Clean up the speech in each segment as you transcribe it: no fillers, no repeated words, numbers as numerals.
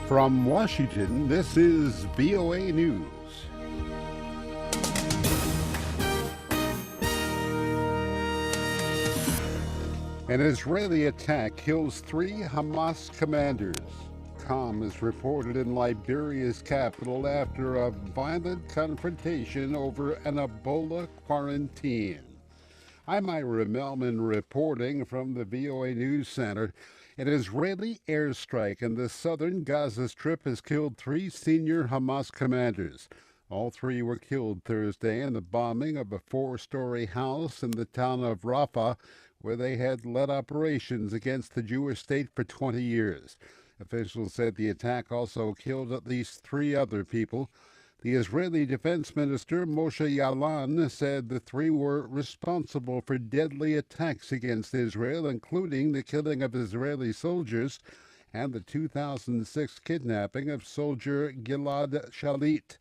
From Washington, this is VOA News. An Israeli attack kills 3 Hamas commanders. Calm is reported in Liberia's capital after a violent confrontation over an Ebola quarantine. I'm Ira Mellman reporting from the VOA News Center. An Israeli airstrike in the southern Gaza Strip has killed 3 senior Hamas commanders. All 3 were killed Thursday in the bombing of a 4-story house in the town of Rafa, where they had led operations against the Jewish state for 20 years. Officials said the attack also killed at least 3 other people. The Israeli Defense Minister, Moshe Yaalon, said the 3 were responsible for deadly attacks against Israel, including the killing of Israeli soldiers and the 2006 kidnapping of soldier Gilad Shalit.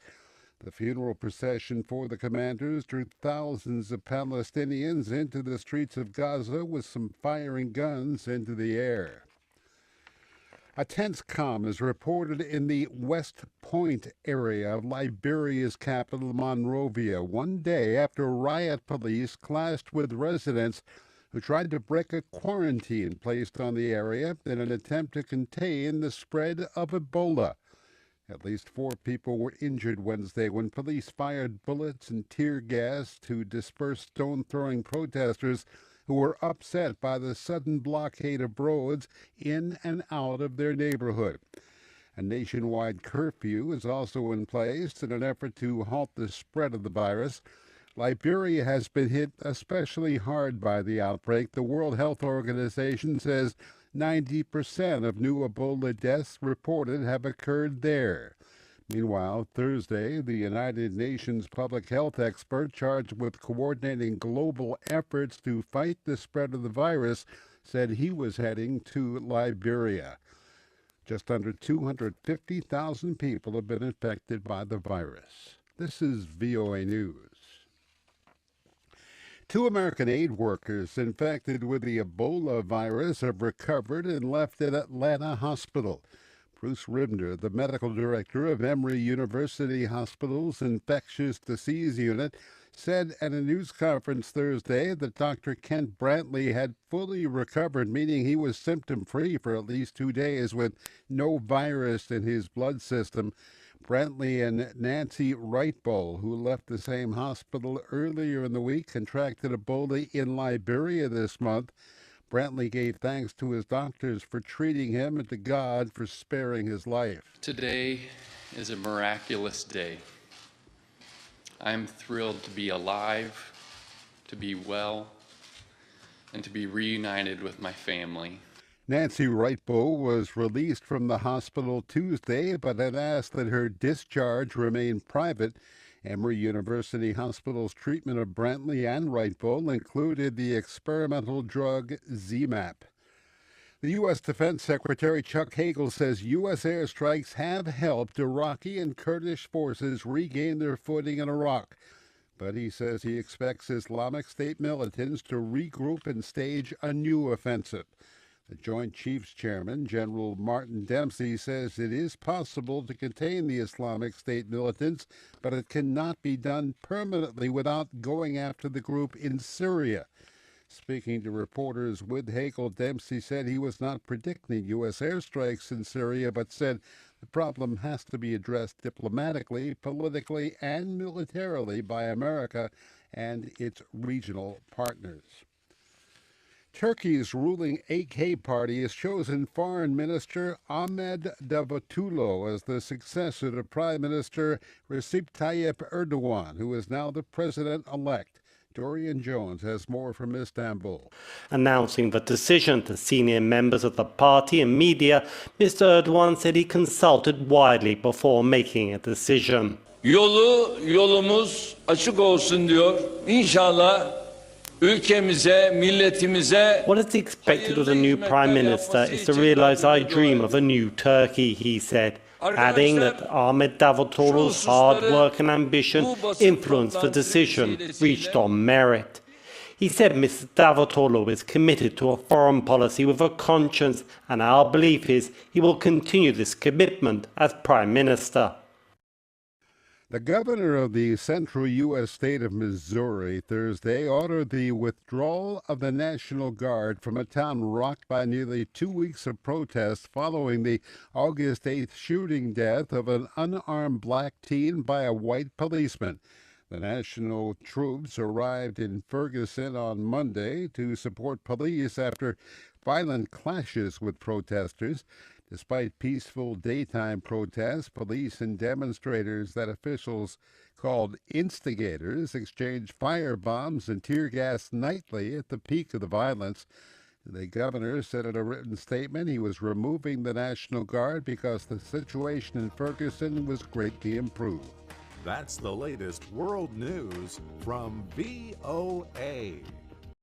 The funeral procession for the commanders drew thousands of Palestinians into the streets of Gaza with some firing guns into the air. A tense calm is reported in the West Point area of Liberia's capital, Monrovia, one day after riot police clashed with residents who tried to break a quarantine placed on the area in an attempt to contain the spread of Ebola. At least 4 people were injured Wednesday when police fired bullets and tear gas to disperse stone-throwing protesters who were upset by the sudden blockade of roads in and out of their neighborhood. A nationwide curfew is also in place in an effort to halt the spread of the virus. Liberia has been hit especially hard by the outbreak. The World Health Organization says 90% of new Ebola deaths reported have occurred there. Meanwhile, Thursday, the United Nations public health expert charged with coordinating global efforts to fight the spread of the virus said he was heading to Liberia. Just under 250,000 people have been infected by the virus. This is VOA News. 2 American aid workers infected with the Ebola virus have recovered and left an Atlanta hospital. Bruce Ribner, the medical director of Emory University Hospital's Infectious Disease Unit, said at a news conference Thursday that Dr. Kent Brantley had fully recovered, meaning he was symptom-free for at least 2 days with no virus in his blood system. Brantley and Nancy Wrightbull, who left the same hospital earlier in the week, contracted Ebola in Liberia this month. Brantley gave thanks to his doctors for treating him and to God for sparing his life. Today is a miraculous day. I'm thrilled to be alive, to be well, and to be reunited with my family. Nancy Wrightbull was released from the hospital Tuesday, but had asked that her discharge remain private. Emory University Hospital's treatment of Brantley and Wrightbull included the experimental drug ZMapp. The U.S. Defense Secretary Chuck Hagel says U.S. airstrikes have helped Iraqi and Kurdish forces regain their footing in Iraq. But he says he expects Islamic State militants to regroup and stage a new offensive. The Joint Chiefs Chairman, General Martin Dempsey, says it is possible to contain the Islamic State militants, but it cannot be done permanently without going after the group in Syria. Speaking to reporters with Hagel, Dempsey said he was not predicting U.S. airstrikes in Syria, but said the problem has to be addressed diplomatically, politically, and militarily by America and its regional partners. Turkey's ruling AK party has chosen Foreign Minister Ahmet Davutoglu as the successor to Prime Minister Recep Tayyip Erdogan, who is now the president-elect. Dorian Jones has more from Istanbul. Announcing the decision to senior members of the party and media, Mr. Erdogan said he consulted widely before making a decision. Yolumuz açık olsun diyor. İnşallah ülkemize, milletimize. What is expected of the new Prime Minister is to realize I dream of a new Turkey, he said, adding that Ahmet Davutoglu's hard work and ambition influenced the decision reached on merit. He said Mr. Davutoglu is committed to a foreign policy with a conscience, and our belief is he will continue this commitment as Prime Minister. The governor of the central U.S. state of Missouri Thursday ordered the withdrawal of the National Guard from a town rocked by nearly 2 weeks of protests following the August 8th shooting death of an unarmed black teen by a white policeman. The national troops arrived in Ferguson on Monday to support police after violent clashes with protesters. Despite peaceful daytime protests, police and demonstrators that officials called instigators exchanged firebombs and tear gas nightly at the peak of the violence. The governor said in a written statement he was removing the National Guard because the situation in Ferguson was greatly improved. That's the latest world news from VOA.